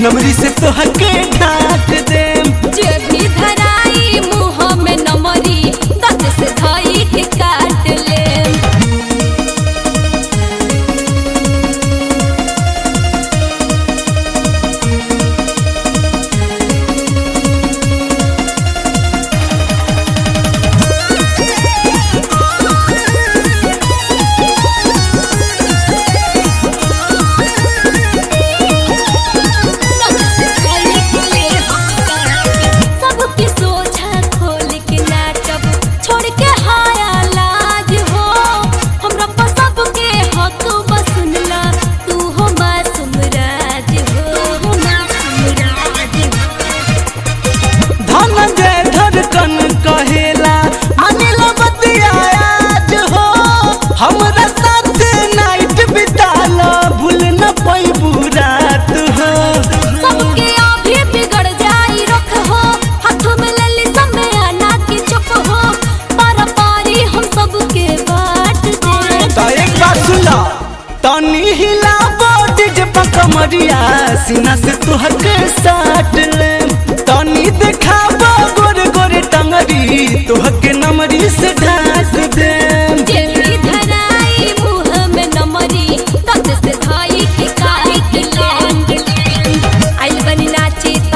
नमरी से तोहके ढाक देम। जे भी धराई मुँह में नमरी दांत से धाई के काट लेम। हमरा साथे नाइट बिताला भूल न पैबू रात हो। सबके अभी बिगड़ जाई रख हो हाथ में ले ली समय आना की चुप हो पारा पारी हम सबके बांट दे। तो एक बात सुना तनी हिला बॉडी जे कमरिया सीना से तोहके साट ले। तनी देखाबो गोरे गोरे टंगरी तोहके नमरी से ढाक दे।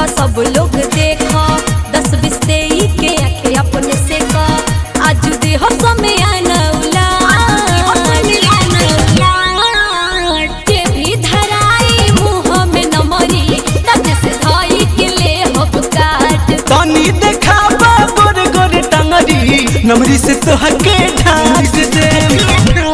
सब लोग देखो 10-20 तेई के आखे अपने से का आज दे हो समय आना के भी धराई मुँह में नमरी दांत से धाई के ले हो काट। तनी देखाबो गोरे गोरे टंगरी नमरी से तोहके ढाक दे।